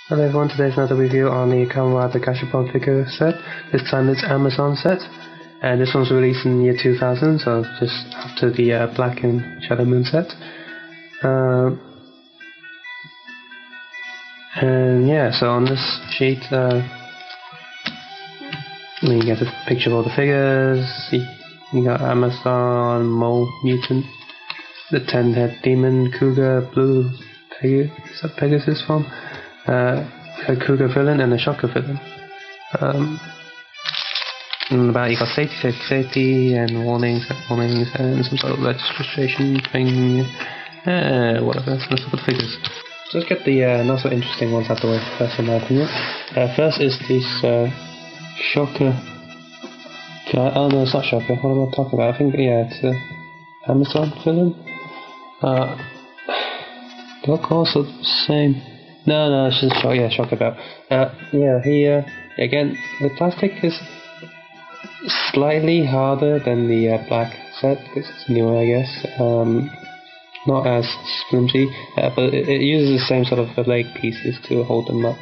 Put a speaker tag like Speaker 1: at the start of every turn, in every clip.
Speaker 1: Hello everyone, today's another review on the Kamen the Gashapon figure set. This time it's Amazon set, and this one's released in the year 2000, so just after the Black and Shadow Moon set. And yeah, so on this sheet, you get a picture of all the figures. You got Amazon, Mole Mutant, the 10-head demon, Kuuga, Blue, is that Pegasus form? A Kuuga villain and a Shocker villain. And about you got safety, and warnings, and some sort of registration thing. Whatever. So let's look at the figures. So let's get the not so interesting ones out of the way first, in my opinion. First is this Shocker. Oh no, it's not Shocker. What am I talking about? I think it's Amazon villain. They look also the same. No, it's just Shocker about. He again, the plastic is slightly harder than the black set because it's newer, I guess. Not as flimsy, but it uses the same sort of leg pieces to hold them up.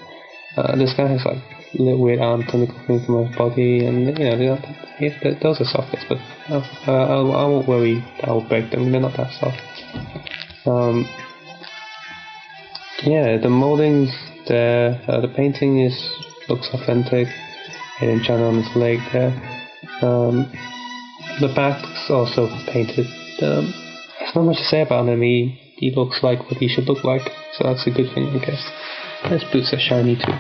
Speaker 1: This guy has like a little weird arm tentacle thing from his body, and those are sockets, but I won't worry that I will break them. They're not that soft. The moldings there, the painting looks authentic. Hidden channel on his leg there. The back's also painted. There's not much to say about him. He looks like what he should look like, so that's a good thing, I guess. His boots are shiny too.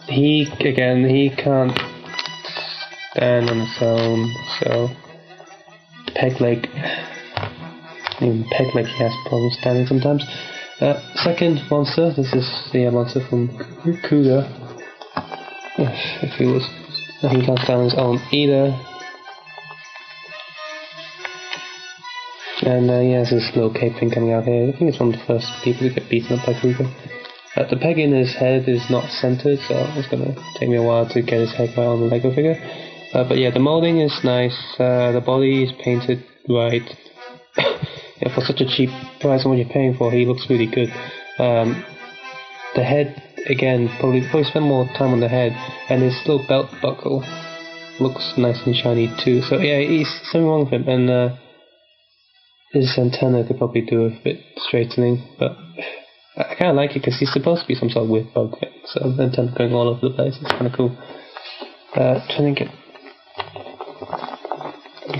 Speaker 1: He can't stand on his own, so even peg leg he has problems standing sometimes. Second monster, this is the monster from Kuuga. If he can't stand on his own either. And he has this little cape thing coming out here. I think it's one of the first people to get beaten up by Kuuga. The peg in his head is not centered, so it's going to take me a while to get his head right on the Lego figure. But yeah, the molding is nice. The body is painted right. For such a cheap price on what you're paying for, he looks really good. The head, again, probably spend more time on the head, and his little belt buckle looks nice and shiny too. So yeah, he's something wrong with him, and his antenna could probably do a bit straightening, but I kind of like it because he's supposed to be some sort of weird bug thing, so the antenna going all over the place. It's kind of cool. Trying to get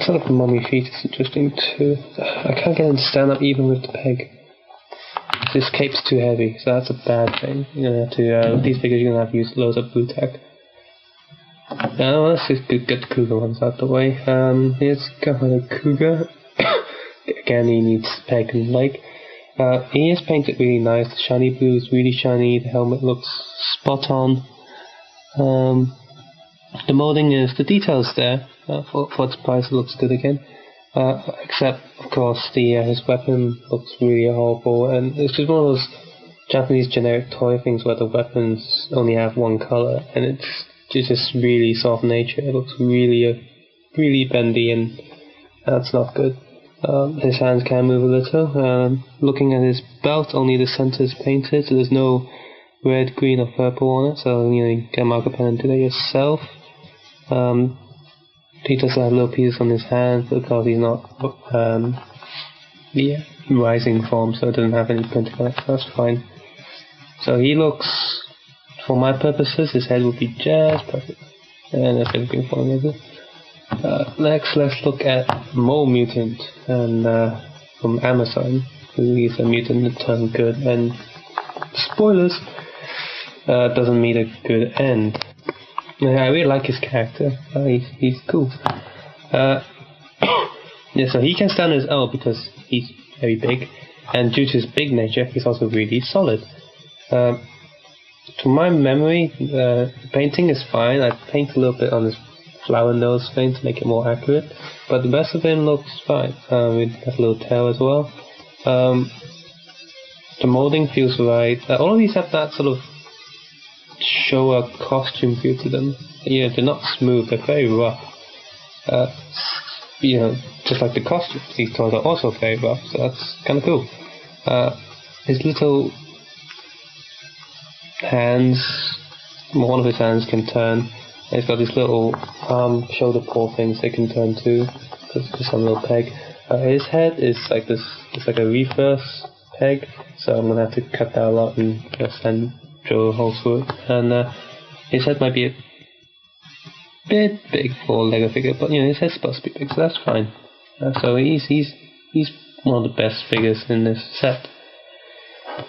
Speaker 1: sort of the mummy feet is interesting too. I can't get him to stand up even with the peg. This cape's too heavy, so that's a bad thing. These figures you're gonna have to use loads of blue tack. Now let's just get the Kuuga ones out the way. Here's Kamen Kuuga. Again, he needs peg and leg. He is painted really nice. The shiny blue is really shiny. The helmet looks spot on. The molding is, the details there. For its price, it looks good again. Except, of course, his weapon looks really horrible, and it's just one of those Japanese generic toy things where the weapons only have one color, and it's just really soft nature. It looks really bendy, and that's not good. His hands can move a little. Looking at his belt, only the center is painted, so there's no red, green, or purple on it. So you can mark a pen and do that yourself. He does have little pieces on his hands because he's not rising form, so it doesn't have any printing on it. So that's fine. So he looks, for my purposes, his head would be just perfect, and that's everything for him. Next, let's look at Mole Mutant, and from Amazon, who is a mutant that turned good, and spoilers, doesn't meet a good end. I really like his character. He's cool. So he can stand on his own because he's very big, and due to his big nature, he's also really solid. To my memory, the painting is fine. I paint a little bit on his flower nose thing to make it more accurate, but the rest of him looks fine. It has a little tail as well. The molding feels right. All of these have that sort of show a costume feel to them. They're not smooth, they're very rough. Just like the costumes, these toys are also very rough, so that's kind of cool. His little hands, one of his hands can turn. He's got these little arm, shoulder, paw things they can turn too, because it's just a little peg. His head is like this, it's like a reverse peg, so I'm gonna have to cut that a lot and just then drill holes through it. And his head might be a bit big for a Lego figure, but his head's supposed to be big, so that's fine. So he's one of the best figures in this set.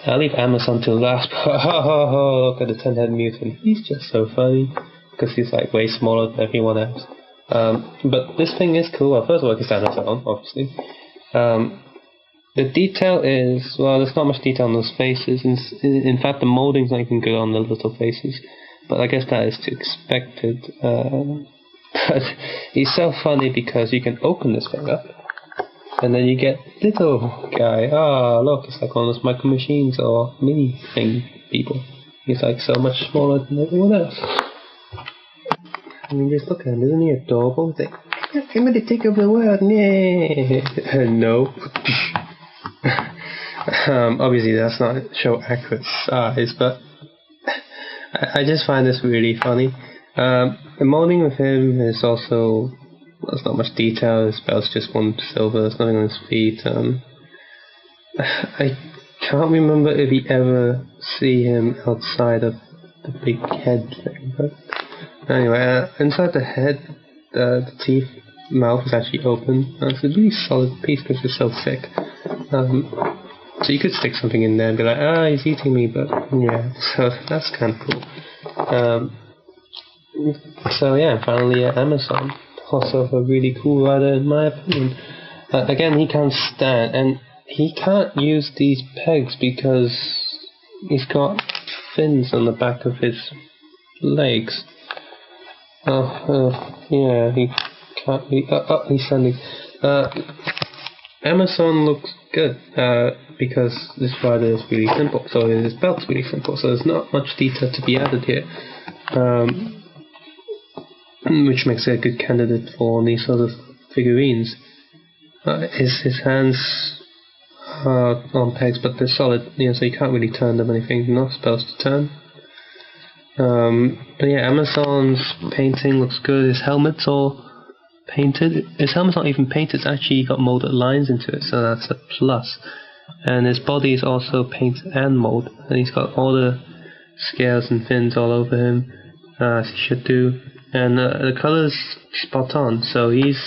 Speaker 1: I'll leave Amazon till last, but look at the 10-head mutant. He's just so funny, because he's like way smaller than everyone else. But this thing is cool. Well, first of all, it's Amazon, obviously. The detail is, well, there's not much detail on those faces. In fact, the molding's not even good on the little faces. But I guess that is to expected. But he's so funny because you can open this thing up, and then you get little guy. Look, it's like one of those micro machines or mini thing people. He's like so much smaller than everyone else. I mean, just look at him, isn't he adorable? He's like, I'm going to take over the world, yeah. No. Obviously, that's not show accurate size, but I just find this really funny. The molding with him is also, there's not much detail. His belt's just one silver. There's nothing on his feet. I can't remember if we ever see him outside of the big head thing. But anyway, inside the head, the teeth, mouth is actually open. It's a really solid piece because it's so thick. So you could stick something in there and be like, he's eating me, but yeah, so that's kind of cool. So yeah, finally Amazon. Also a really cool rider in my opinion. Again, he can't stand, and he can't use these pegs because he's got fins on the back of his legs. Yeah, he can't be. He's standing. Amazon looks good because this rider is really simple. So his belt's really simple. So there's not much detail to be added here, which makes it a good candidate for these sort of figurines. His hands are on pegs, but they're solid. So you can't really turn them. Anything you're not supposed to turn. But yeah, Amazon's painting looks good. His helmet's all painted. His helmet's not even painted, it's actually got molded lines into it, so that's a plus. And his body is also painted and molded, and he's got all the scales and fins all over him, as he should do. And the color's spot on, so he's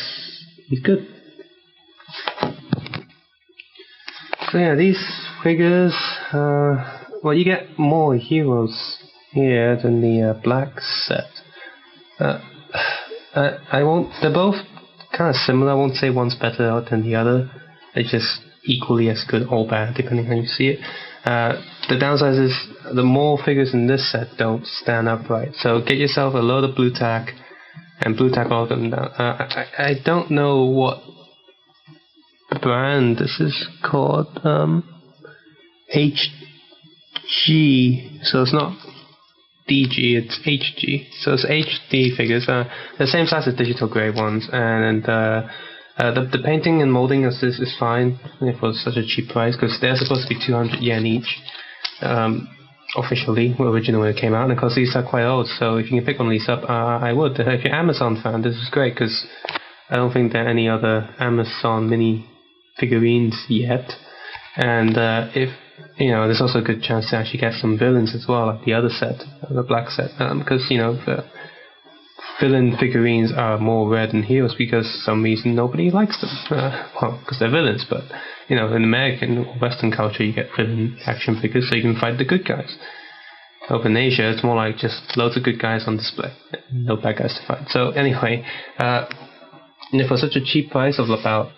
Speaker 1: good. So yeah, these figures, well, you get more heroes here than the black set. I won't. They're both kind of similar. I won't say one's better than the other. They're just equally as good or bad, depending on how you see it. The downside is the more figures in this set don't stand upright. So get yourself a load of blue tack and blue tack all of them down. I don't know what brand this is called. HG. So it's not DG, it's HG. So it's HD figures. The same size as digital grey ones, and the painting and molding is fine for such a cheap price, because they're supposed to be 200 yen each, officially, originally when it came out, and of course these are quite old, so if you can pick one of these up, I would. If you're an Amazon fan, this is great, because I don't think there are any other Amazon mini figurines yet, and if there's also a good chance to actually get some villains as well, like the other set, the black set, because the villain figurines are more rare than heroes because for some reason nobody likes them. Well, because they're villains, but in American or Western culture you get villain action figures so you can fight the good guys. Over in Asia it's more like just loads of good guys on display, no bad guys to fight. So anyway, for such a cheap price of about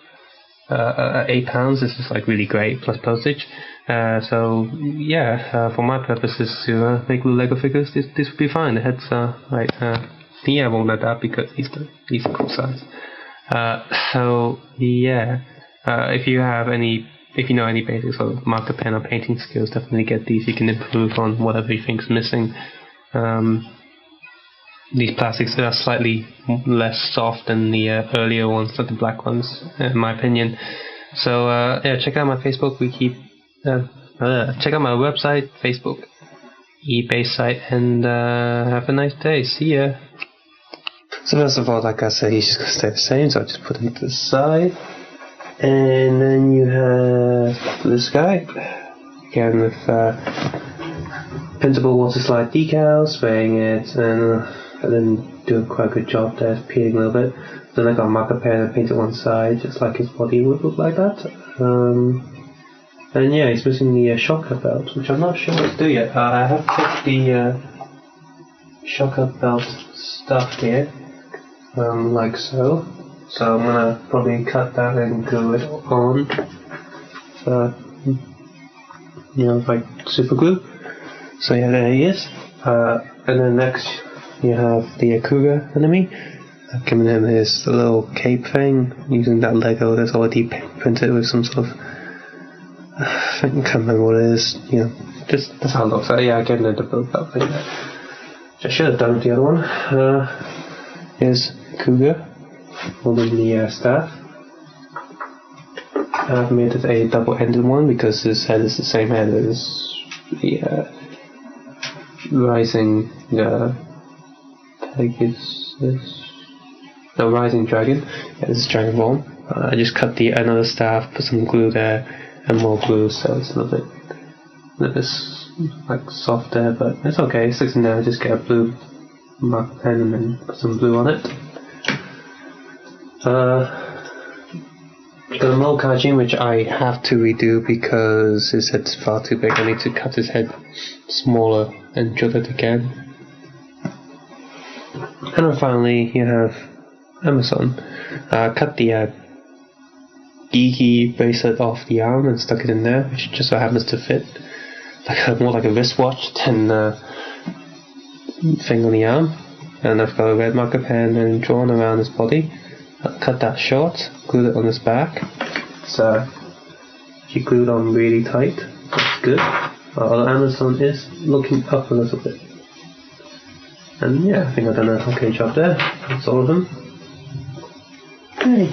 Speaker 1: £8, this is like really great, plus postage. So yeah, for my purposes to make little Lego figures, this would be fine. The heads are right. I won't let that because he's a cool size. So yeah, if you know any basics of marker pen or painting skills, definitely get these. You can improve on whatever you think's missing. These plastics are slightly less soft than the earlier ones, like the black ones, in my opinion. So yeah, check out my Facebook. Check out my website, Facebook, eBay site, and have a nice day. See ya. So first of all, like I said, he's just going to stay the same, so I just put him to the side. And then you have this guy, again with printable water slide decals, spraying it, and then do quite a good job there, peeling a little bit. Then I got a marker pen and painted one side, just like his body would look like that. And yeah, he's missing the shocker belt, which I'm not sure what to do yet. I have kept the shocker belt stuff here, like so. So I'm gonna probably cut that and glue it on. Like super glue. So yeah, there he is. And then next you have the Kuuga enemy. I've given him his little cape thing using that Lego that's already printed with some sort of I can't remember what it is. Just that's how it looks. Yeah, I gave him the build that thing. I should have done with the other one. Here's Kuuga holding the staff. I've made it a double-ended one because his head is the same head as the rising rising dragon. Yeah, this is Dragon Ball. I just cut another staff, put some glue there, and more glue, so it's a little bit like soft there, but it's okay. It sticks in there. Just get a blue marker pen and then put some glue on it. The Mole Kajin, which I have to redo because his head's far too big. I need to cut his head smaller and drill it again. And then finally you have Amazon. Cut the geeky bracelet off the arm and stuck it in there, which just so happens to fit. More like a wristwatch than thing on the arm. And I've got a red marker pen and drawn around his body. Cut that short, glued it on his back. So she glued on really tight. That's good. Amazon is looking up a little bit. And yeah, I think I've done an okay job there. That's all of them. Okay.